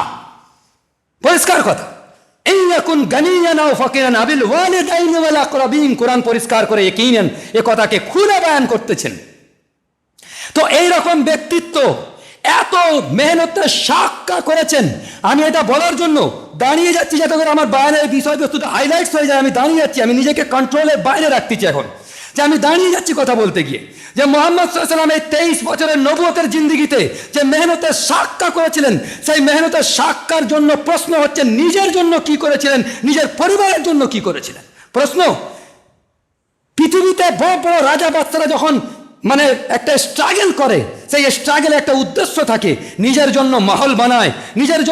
পরিষ্কার কথা। ইয়াকুন গানিয়ান আও ফাকিরান আবিল ওয়ালিদাইনি ওয়াল আকরাবিন, কোরআন পরিষ্কার করে ইয়াকিনান এ কথাকে খুলে বয়ান করতেছেন। তো এই রকম ব্যক্তিত্ব এত মেহনতের সাক্ষ্য করেছেন। আমি এটা বলার জন্য দাঁড়িয়ে যাচ্ছি যাতে করে আমার বয়ানের বিষয়বস্তুটা হাইলাইটস হয়ে যায়। আমি দাঁড়িয়ে যাচ্ছি, আমি নিজেকে কন্ট্রোলের বাইরে রাখতেছি এখন, যে আমি দাঁড়িয়ে যাচ্ছি কথা বলতে গিয়ে, যে মুহাম্মদ সাল্লাল্লাহু আলাইহি ওয়াসাল্লাম এই 23 বছরের নবুয়তের জিন্দেগিতে যে মেহনতের সাক্ষ্য করেছিলেন, সেই মেহনতের সাক্ষ্যের জন্য প্রশ্ন হচ্ছে নিজের জন্য কি করেছিলেন, নিজের পরিবারের জন্য কি করেছিলেন। প্রশ্ন, পৃথিবীতে বড় বড় রাজা বাদশারা যখন মানে একটা স্ট্রাগল করে, সেই স্ট্রাগলে একটা উদ্দেশ্য থাকে, নিজের জন্য মহল বানায়, নিজের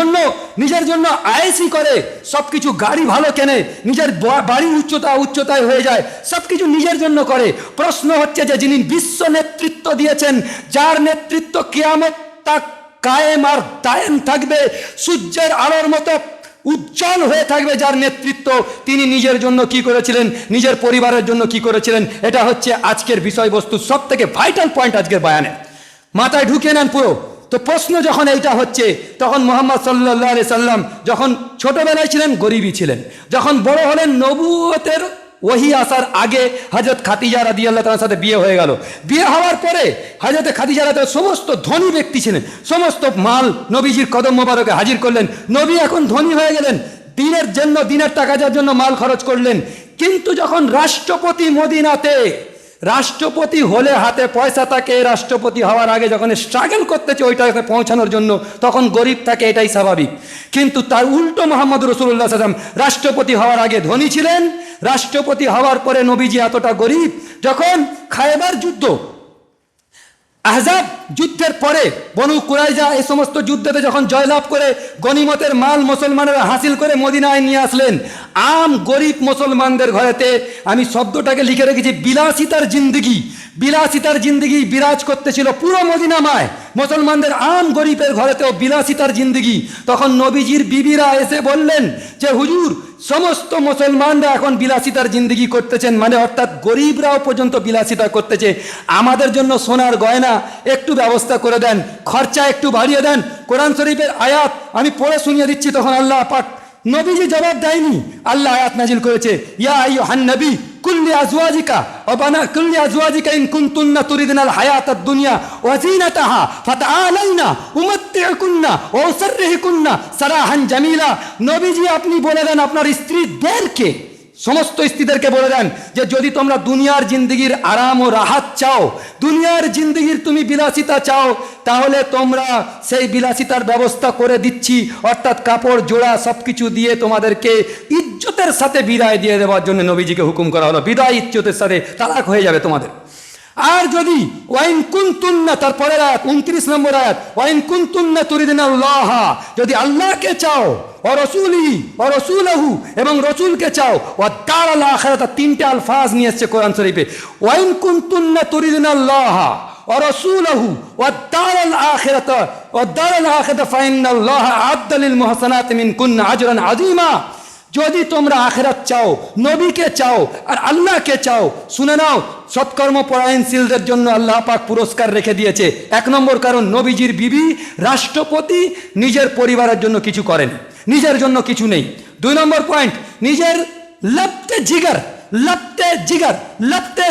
জন্য আয়েসি করে, সব কিছু গাড়ি ভালো কেনে, নিজের বাড়ি উচ্চতায় হয়ে যায়, সব কিছু নিজের জন্য করে। প্রশ্ন হচ্ছে যে যিনি বিশ্ব নেতৃত্ব দিয়েছেন, যার নেতৃত্ব কিয়ামত তাক কায়েম আর দায়েম থাকবে, সূর্যের আলোর মতো উজ্জ্বল হয়ে থাকবে, যার নেতৃত্ব, তিনি নিজের জন্য কি করেছিলেন, নিজের পরিবারের জন্য কি করেছিলেন, এটা হচ্ছে আজকের বিষয়বস্তু, সব থেকে ভাইটাল পয়েন্ট আজকের বয়ানে। মাথায় ঢুকিয়ে নেন পুরো। তো প্রশ্ন যখন এইটা হচ্ছে, তখন মুহাম্মদ সাল্লাল্লাহু আলাইহি সাল্লাম যখন ছোটবেলায় ছিলেন গরিবই ছিলেন, যখন বড় হলেন নবুয়তের ওহি আসার আগে হযরত খাদিজা রাদিয়াল্লাহু তাআলার সাথে বিয়ে হয়ে গেল। বিয়ে হওয়ার পরে হযরত খাদিজা রাদিয়াল্লাহু সমস্ত ধনী ব্যক্তি ছিলেন, সমস্ত মাল নবীজির কদম মোবারকে হাজির করলেন। নবী এখন ধনী হয়ে গেলেন, দিনের টাকা যার জন্য মাল খরচ করলেন। কিন্তু যখন রাষ্ট্রপতি মদিনাতে, রাষ্ট্রপতি হলে হাতে পয়সা থাকে, রাষ্ট্রপতি হওয়ার আগে যখন স্ট্রাগল করতেছে ওইটাকে পৌঁছানোর জন্য, তখন গরিব থাকে, এটাই স্বাভাবিক। কিন্তু তার উল্টো মুহাম্মদ রাসূলুল্লাহ সাল্লাল্লাহু আলাইহি ওয়াসাল্লাম রাষ্ট্রপতি হওয়ার আগে ধনী ছিলেন, রাষ্ট্রপতি হওয়ার পরে নবীজি এতটা গরিব। যখন খায়বার যুদ্ধ, আহজাব যুদ্ধের পরে বনু কুরাইজা এই সমস্ত যুদ্ধতে যখন জয়লাভ করে গনিমতের মাল মুসলমানেরা হাসিল করে মদিনায় নিয়ে আসলেন, আম গরিব মুসলমানদের ঘরেতে, আমি শব্দটাকে লিখে রেখেছি, বিলাসিতার জিন্দগি বিরাজ করতেছিল পুরো মদিনামায়। মুসলমানদের আম গরিবের ঘরেতেও বিলাসিতার জিন্দগি। তখন নবীজির বিবিরা এসে বললেন যে হুজুর, সমস্ত মুসলমানরা এখন বিলাসিতার জিন্দগি করতেছেন, মানে অর্থাৎ গরিবরাও পর্যন্ত বিলাসিতা করতেছে, আমাদের জন্য সোনার গয়না একটু ব্যবস্থা করে দেন, খরচা একটু বাড়িয়ে দেন। কোরআন শরীফের আয়াত আমি পড়ে শুনিয়ে দিচ্ছি। তখন আল্লাহ পাক, নবীজি জবাব দেয়নি, আল্লাহ আয়াত নাজিল করেছে, ইয়া আইয়ুহান নবী কুল্লি আজওয়াজিকা ইন কুনতুন্না তুরিদনাল হায়াতাদ দুনিয়া ওয়া যিনাতাহা ফাতাআলাইনা উমাত্তিউকুন্না ওয়া উসাররিহুকুন্না সারাহান জামিলা। নবীজি আপনি বলে দেন আপনার স্ত্রীদেরকে, সমস্ত স্ত্রীদেরকে বলে দেন যে যদি তোমরা দুনিয়ার জিন্দগির আরাম ও রাহাত চাও, দুনিয়ার জিন্দগির তুমি বিলাসিতা চাও, তাহলে তোমরা সেই বিলাসিতার ব্যবস্থা করে দিচ্ছি, অর্থাৎ কাপড় জোড়া সব কিছু দিয়ে তোমাদেরকে ইজ্জতের সাথে বিদায় দিয়ে দেওয়ার জন্য নবীজিকে হুকুম করা হলো। বিদায় ইজ্জতের সাথে, তালাক হয়ে যাবে তোমাদের। আর যদি ওয়াইন কুনতুন্না, তারপরের আয়াত 29 নম্বর আয়াত, ওয়াইন কুনতুন্না তুরিদনাল্লাহ, যদি আল্লাহকে চাও, ও রসুলহু এবং রসুলকে চাও, ও দারাল আখিরাত, তিনটে আলফাজ নিয়ে এসেছে কোরআন শরীফে, ওয়াইন কুনতুন্না তুরিদনাল্লাহ ও রসুলহু ও দারাল আখিরাত ফাইন্নাল্লাহা আ'আদ্দা লিল মুহসানাতি মিনকুন্না আজরান আযীমা। যদি তোমরা আখিরাত চাও, নবীকে চাও আর আল্লাহকে চাও, শুনে নাও, সৎকর্ম পরায়ণশীলদের জন্য আল্লাহ পাক পুরস্কার রেখে দিয়েছে। 1 নম্বর কারণ, নবীজির বিবি রাষ্ট্রপতি, নিজের পরিবারের জন্য কিছু করেন, নিজের জন্য কিছু নেই। 2 নম্বর পয়েন্ট, নিজের লবতে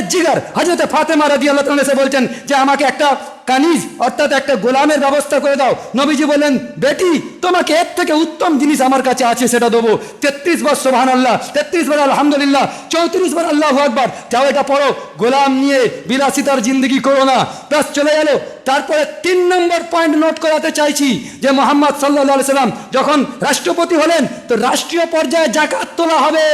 জিগার হযরত ফাতেমা রাদিয়াল্লাহু তাআলা এসে বলছেন যে আমাকে একটা কানিজ অর্থাৎ একটা গোলামের ব্যবস্থা করে দাও। নবীজি বললেন, বেটি তোমাকে এর থেকে উত্তম জিনিস আমার কাছে আছে, সেটা দেবো। 33 বার সুবহানাল্লাহ, 33 বার আলহামদুলিল্লাহ, 34 বার আল্লাহু আকবার, যাও এটা পড়ো। গোলাম নিয়ে বিলাসিতার জিন্দগি করো না, ব্যাস চলে গেল। তারপরে 3 নম্বর পয়েন্ট নোট করাতে চাইছি যে মুহাম্মদ সাল্লাল্লাহু আলাইহি সাল্লাম যখন রাষ্ট্রপতি হলেন, তো রাষ্ট্রীয় পর্যায়ে যাকাত তোলা হবে,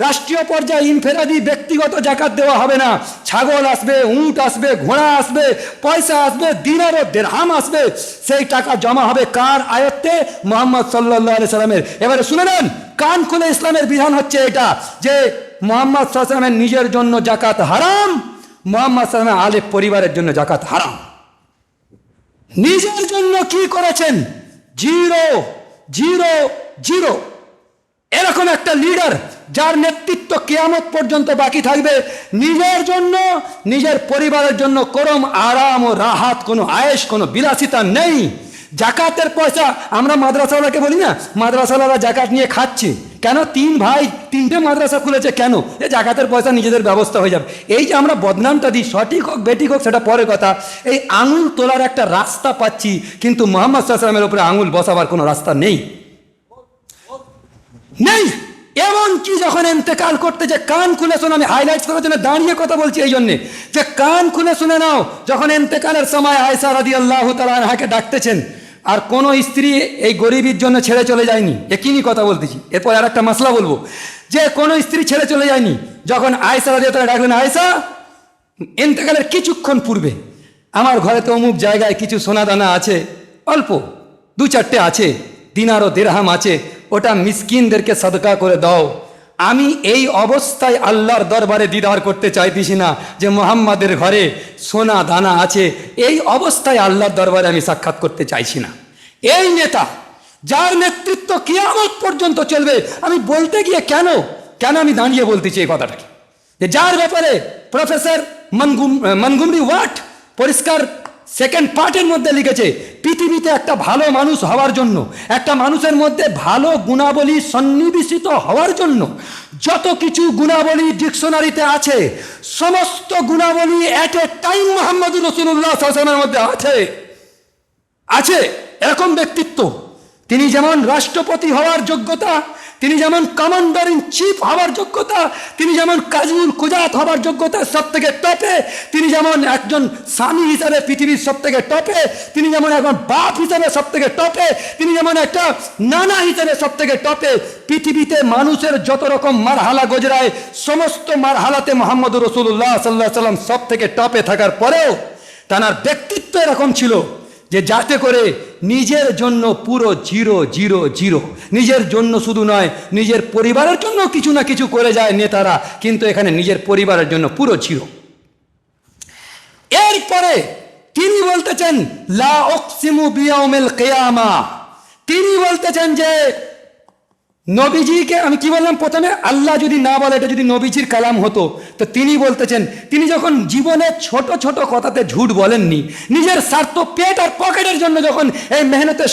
রাষ্ট্রীয় পর্যায়ে ইনফেরাদি ব্যক্তিগত যাকাত দেওয়া হবে না। ছাগল আসবে, উট আসবে, ঘোড়া আসবে, পয়সা আসবে, দিনার ও দিরহাম আসবে, সেই টাকা জমা হবে কার আয়ত্তে? মুহাম্মদ সাল্লাল্লাহু আলাইহি সাল্লামের। এবারে শুনে নেন, কান খুলে ইসলামের বিধান হচ্ছে এটা যে মুহাম্মদ সাল্লাল্লাহু আলাইহি সাল্লামের নিজের জন্য যাকাত হারাম, মুহাম্মদ সাল্লাল্লাহু আলাইহি সাল্লামের আলে পরিবারের জন্য যাকাত হারাম। নিজের জন্য কি করেছেন? 0 এরকম একটা লিডার যার নেতৃত্ব কিয়ামত পর্যন্ত বাকি থাকবে, নিজের জন্য, নিজের পরিবারের জন্য করম আরাম ও রাহাত, কোনো আয়েশ, কোনো বিলাসিতা নেই। জাকাতের পয়সা আমরা মাদ্রাসাওয়ালাকে বলি না, মাদ্রাসাওয়ালা জাকাত নিয়ে খাচ্ছে কেন? 3 ভাই 3টে মাদ্রাসা খুলেছে কেন? এ জাকাতের পয়সা নিজেদের ব্যবস্থা হয়ে যাবে। এই যে আমরা বদনামটা দিই, সঠিক হোক বেঠিক হোক সেটা পরে কথা, এই আঙুল তোলার একটা রাস্তা পাচ্ছি, কিন্তু মুহাম্মদ সাল্লাল্লাহু আলাইহি ওয়াসাল্লামের উপরে আঙুল বসাবার কোনো রাস্তা নেই। এমন কি যখন ইন্তেকাল করতে, যে কান খুলে শোনো, আমি হাইলাইটস করার জন্য দাঁড়িয়ে কথা বলছি এই জন্যে যে কান খুলে শুনে নাও, যখন ইন্তেকালের সময় আয়েশা রাদিয়াল্লাহু তাআলা আনহাকে ডাকতেছেন, আর কোনো স্ত্রী এই গরিবের জন্য ছেড়ে চলে যায়নি, একই কথা বলতেছি। এরপর আর একটা মাসলা বলবো যে কোনো স্ত্রী ছেড়ে চলে যায়নি। যখন আয়েশা রাদিয়াল্লাহু তাআলা ডাকলেন, আয়েশা ইন্তেকালের কিছুক্ষণ পূর্বে আমার ঘরে তো অমুক জায়গায় কিছু সোনাদানা আছে, অল্প 2-4টে আছে, দিনার ও দিরহাম আছে, ওটা মিসকিনদেরকে সদকা করে দাও। আমি এই অবস্থায় আল্লাহর দরবারে দিদার করতে চাইতেছি না যে মোহাম্মদের ঘরে সোনা দানা আছে, এই অবস্থায় আল্লাহর দরবারে আমি সাক্ষাৎ করতে চাইছি না। এই নেতা যার নেতৃত্ব কিয়ামত পর্যন্ত চলবে, আমি বলতে গিয়ে কেন আমি দাঁড়িয়ে বলতেছি এই কথাটাকে, যে যার ব্যাপারে প্রফেসর মনগুমরি ওয়াট পরিষ্কার সেকেন্ড পার্টের মধ্যে লিখেছে, পৃথিবীতে একটা ভালো মানুষ হওয়ার জন্য, একটা মানুষের মধ্যে ভালো গুণাবলী সন্নিবেশিত হওয়ার জন্য যত কিছু গুণাবলী ডিকশনারিতে আছে, সমস্ত গুণাবলী এট এ টাইম মুহাম্মদুর রাসূলুল্লাহ সাল্লাল্লাহু আলাইহি ওয়াসাল্লামের মধ্যে আছে। এরকম ব্যক্তিত্ব, তিনি যেমন রাষ্ট্রপতি হওয়ার যোগ্যতা, তিনি যেমন কমান্ডার ইন চিফ হওয়ার যোগ্যতা, তিনি যেমন কাজীউল কুজাত হওয়ার যোগ্যতা সব থেকে টপে, তিনি যেমন একজন স্বামী হিসাবে পৃথিবীর সব থেকে টপে, তিনি যেমন একজন বাপ হিসাবে সব থেকে টপে, তিনি যেমন একটা নানা হিসাবে সব থেকে টপে, পৃথিবীতে মানুষের যত রকম মারহালা গজরায় সমস্ত মারহালাতে মুহাম্মদুর রাসূলুল্লাহ সাল্লাল্লাহু আলাইহি ওয়াসাল্লাম সব থেকে টপে থাকার পরেও তার ব্যক্তিত্ব এরকম ছিল যে যাতে করে নিজের জন্য পুরো জিরো, নিজের জন্য শুধু নয় নিজের পরিবারের জন্য কিছু না কিছু করে যায় নেতারা, কিন্তু এখানে নিজের পরিবারের জন্য পুরো জিরো। এরপরে তিনি বলতেছেন লা উকসিমু বিয়াউমিল কিয়ামা, তিনি বলতেছেন যে নবীজিকে, আমি কি বললাম প্রথমে, আল্লাহ যদি না বলে, এটা যদি নবীজির কালাম হতো, তো তিনি বলতেছেন, তিনি যখন জীবনে ছোট ছোট কথাতে ঝুট বলেননি, নিজের স্বার্থ পেট আর পকেটের জন্য যখন এই মেহনতের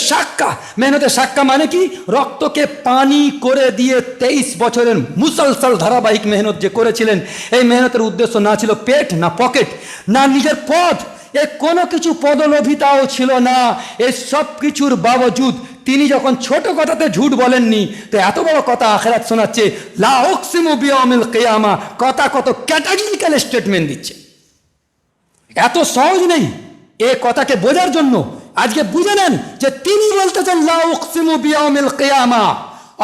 সাক্কা মানে কি, রক্তকে পানি করে দিয়ে 23 বছরের মুসলসল ধারাবাহিক মেহনত যে করেছিলেন, এই মেহনতের উদ্দেশ্য না ছিল পেট, না পকেট, না নিজের পদ, এ কোনো কিছু পদলোভিতাও ছিল না। এই সব কিছুর বাবজুদ তিনি যখন ছোট কথাতে ঝুট বলেননি, তো এত বড় কথা আখিরাত শোনাচ্ছে, লা উকসিমু বিয়াউমিল কিয়ামা, কথা কত ক্যাটাগরিক্যাল স্টেটমেন্ট দিচ্ছে। এত সহজ নেই এ কথাকে বোঝার জন্য। আজকে বুঝে নেন যে তিনি বলতেছেন লা উকসিমু বিয়াউমিল কিয়ামা,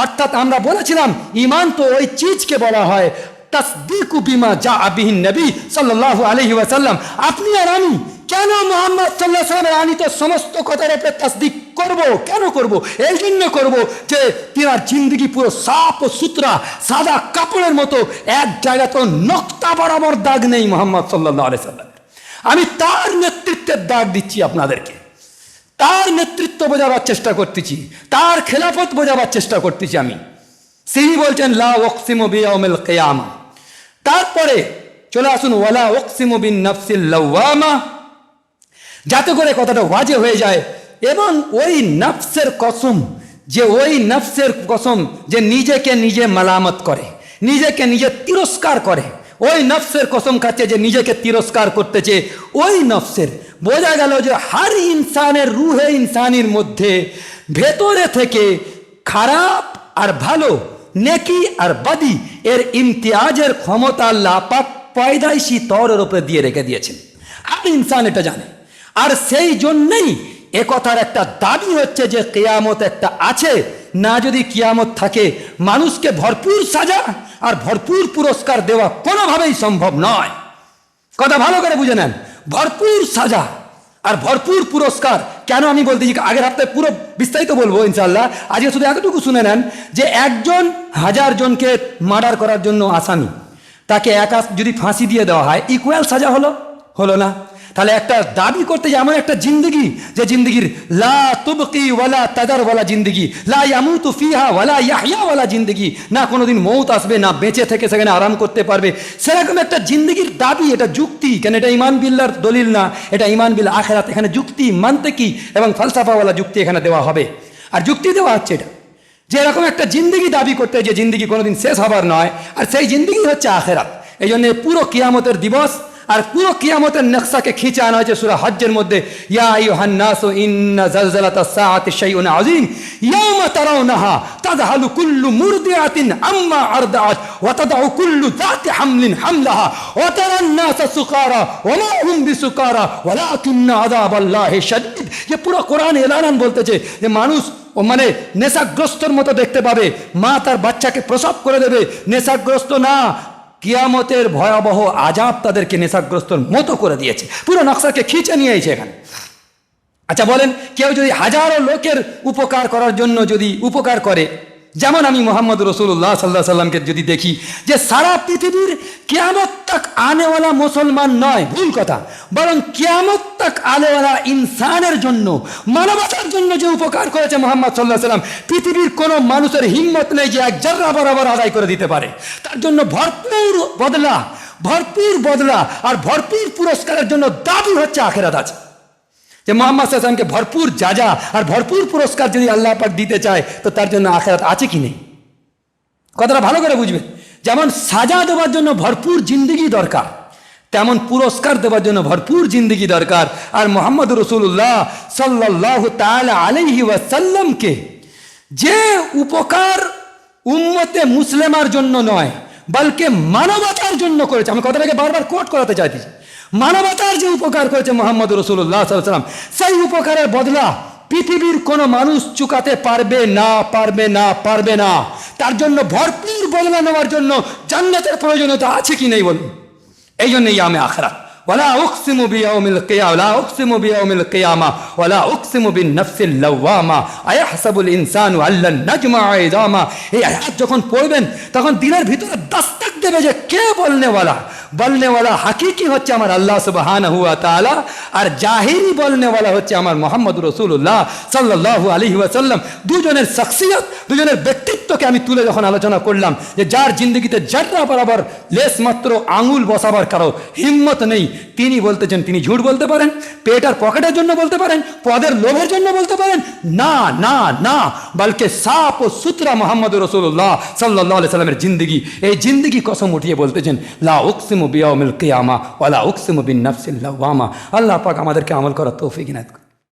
অর্থাৎ আমরা বলেছিলাম ঈমান তো ওই চিজকে বলা হয় তাসদীকু বিমা জাআ বিহিন নবী সাল্লাল্লাহু আলাইহি ওয়াসাল্লাম। আপনি আর আমি কেন মুহাম্মদ সাল্লাল্লাহু আলাইহি ওয়াসাল্লামের আনিত সমস্ত কথার উপরে তাসদীক করব? কেন করব? এই জন্য করব যে তিনার জিন্দগি পুরো সাফ ও সুতরা, সাদা কাপড়ের মতো, এক জায়গা তো নকতা বরাবর দাগ নেই মুহাম্মদ সাল্লাল্লাহু আলাইহি ওয়াসাল্লাম। আমি তার নেতৃত্বের দাগ দিচ্ছি আপনাদেরকে, তার নেতৃত্ব বোঝাবার চেষ্টা করতেছি, তার খেলাফত বোঝাবার চেষ্টা করতেছি আমি। তিনি বলছেন লা উকসিমু বিয়াউমিল কিয়ামা। তারপরে চলে আসুন ওয়ালা উকসিমু বিন নাফসিল লাওয়ামা, যাতে করে কথাটা ওয়াজে হয়ে যায়। এবং ওই নফসের কসম, যে নিজেকে নিজে মালামত করে, নিজেকে নিজে তিরস্কার করে, ওই নফসের কসম খাচ্ছে যে নিজেকে তিরস্কার করতেছে। ওই নফসের বোঝা গেল যে হার ইনসানের রুহে ইনসানির মধ্যে ভেতরে থেকে খারাপ আর ভালো, নেকি আর বাদি এর ইমতিয়াজের ক্ষমতা আল্লাহ পাক পয়দাইশি তওরের উপরে দিয়ে রেখে দিয়েছেন। আর ইনসান এটা জানে, আর সেই জন্যই এ কথার একটা দাবি হচ্ছে যে কিয়ামত একটা আছে। না যদি কিয়ামত থাকে, মানুষকে ভরপুর সাজা আর ভরপুর পুরস্কার দেওয়া কোনোভাবেই সম্ভব নয়। কথা ভালো করে বুঝে নেন, ভরপুর সাজা আর ভরপুর পুরস্কার কেন আমি বলতেছি, আগের হপ্তাহে পুরো বিস্তারিত বলবো ইনশাআল্লাহ। আজকে শুধু এতটুকু শুনে নেন যে একজন 1000 জনকে মার্ডার করার জন্য আসামি, তাকে একা যদি ফাঁসি দিয়ে দেওয়া হয়, ইকুয়াল সাজা হলো না? তাহলে একটা দাবি করতে যে এমন একটা জিন্দগি, যে জিন্দগির লা তুবকি ওয়ালা তাদার ওয়ালা জিন্দগি, লা ইয়ামুতু ফিহা ওয়ালা ইয়াহইয়া ওয়ালা জিন্দগি, না কোনোদিন মৌত আসবে, না বেঁচে থেকে সেখানে আরাম করতে পারবে, সেরকম একটা জিন্দগির দাবি, এটা যুক্তি। কেন এটা ঈমান বিল্লাহর দলিল না, এটা ঈমান বিল আখিরাত। এখানে যুক্তি, মানতিকি এবং ফালসাফাওয়ালা যুক্তি এখানে দেওয়া হবে। আর যুক্তি দেওয়া হচ্ছে এটা যে এরকম একটা জিন্দগি দাবি করতে, যে জিন্দগি কোনোদিন শেষ হবার নয়, আর সেই জিন্দগি হচ্ছে আখিরাত। এই জন্য পুরো কিয়ামতের দিবস আর পুরো কিয়ামতের নকশাকে খিঁচে আনা হয়েছে সূরা হজ্জের মধ্যে। ইয়া আইয়ুহান নাসু ইন্না যালজালাতাস সাআতি শাইউন আযীম ইয়াওমা তারাউনাহা তাযহালু কুল্লু মুরদিআতিন আম্মা আরদাআত ওয়া তাদউ কুল্লু যাতি হামলিন হামলাহা ওয়া তারান নাসা সুকারা ওয়া মা হুম বিসুকারা ওয়ালাকিন্না আযাবাল্লাহি শাদীদ। যে পুরো কোরআন এলান বলতেছে যে মানুষ মানে নেশাগ্রস্তর মতো দেখতে পাবে, মা তার বাচ্চাকে প্রসব করে দেবে, নেশাগ্রস্ত না, কিয়ামতের ভয়াবহ আযাব তাদেরকে নেশাগ্রস্তর মতো করে দিয়েছে, পুরো নকশাকে খিঁচে নিয়েছে এখানে। আচ্ছা বলেন, কেউ যদি হাজারো লোকের উপকার করার জন্য যদি উপকার করে, যেমন আমি মোহাম্মদ রসুল্লাহ সাল্লাহ সাল্লামকে যদি দেখি যে সারা পৃথিবীর কিয়ামত তাক আনেওয়ালা মুসলমান নয়, ভুল কথা, বরং কিয়ামত তাক আনেওয়ালা ইনসানের জন্য, মানবতার জন্য যে উপকার করেছে মোহাম্মদ সাল্লাহ সাল্লাম, পৃথিবীর কোনো মানুষের হিম্মত নেই যে এক জাররা বরাবর আদায় করে দিতে পারে। তার জন্য ভরপুর বদলা আর ভরপুর পুরস্কারের জন্য দাবি হচ্ছে আখেরাত আছে, যে মোহাম্মদ সাল্লাল্লাহু আলাইহি ওয়াসাল্লামকে ভরপুর যাজা আর ভরপুর পুরস্কার যদি আল্লাহ পাক দিতে চায়, তো তার জন্য আখেরাত আছে কি নেই, কথাটা ভালো করে বুঝবেন। যেমন সাজা দেওয়ার জন্য ভরপুর জিন্দেগি দরকার, তেমন পুরস্কার দেওয়ার জন্য ভরপুর জিন্দেগি দরকার। আর মোহাম্মদ রাসূলুল্লাহ সাল্লাল্লাহু তাআলা আলাইহি ওয়াসাল্লামকে যে উপকার উম্মতে মুসলিমার জন্য নয়, বলকে মানবতার জন্য করেছে, আমি কথাটাকে বারবার কোট করাতে চাইতেছি, মানবতার যে উপকার করেছে মোহাম্মদ রাসূলুল্লাহ সাল্লাল্লাহু আলাইহি ওয়াসাল্লাম, সেই উপকারের বদলা পৃথিবীর কোনো মানুষ চুকাতে পারবে না। তার জন্য ভরপুর বদলা নেওয়ার জন্য জান্নাতের প্রয়োজনীয়তা আছে কি নেই বলুন। এই জন্যই আমি আখিরাত ওয়ালা উকসিমু বিয়াউমিল কিয়ামা ওয়ালা উকসিমু বিয়াউমিল কিয়ামা ওয়ালা উকসিমু বিন-নাফসিল লাওয়ামা আয়াহসাবুল ইনসানু আল্লান নাজমা'a ইযামা। এই আয়াত যখন পড়বেন তখন দিলের ভিতরে দস্তক দেবে যে কে বলনেওয়ালা হাকিকি হচ্ছে আমার আল্লাহ সুবহানাহু ওয়া তাআলা, আর জাহিরি বলনেওয়ালা হচ্ছে আমার মুহাম্মদ রাসূলুল্লাহ সাল্লাল্লাহু আলাইহি ওয়াসাল্লাম। দুজনের শখসিয়ত, দুজনের ব্যক্তিত্বকে আমি তুলে যখন আলোচনা করলাম, যে যার জিন্দগিতে জাররা বরাবর লেশ মাত্র আঙুল বসাবার কারো হিম্মত নেই, তিনি বলতেছেন তিনি ঝুট বলতে পারেন, পেট আর পকেটের জন্য বলতে পারেন, পদের লোভের জন্য বলতে পারেন, না, বলকে সাফ ও সুতরা মুহাম্মদ রাসূলুল্লাহ সাল্লাল্লাহু আলাইহি সাল্লামের জিন্দগি, এই জিন্দগি কসম উঠিয়ে বলতেছেন লা উকসিমু বিয়াউমিল কিয়ামা ওয়ালা উকসিমু বিন-নাফসিল লাওয়ামা। আল্লাহ পাক আমাদেরকে আমল করার তৌফিক ইনায়াত করুন।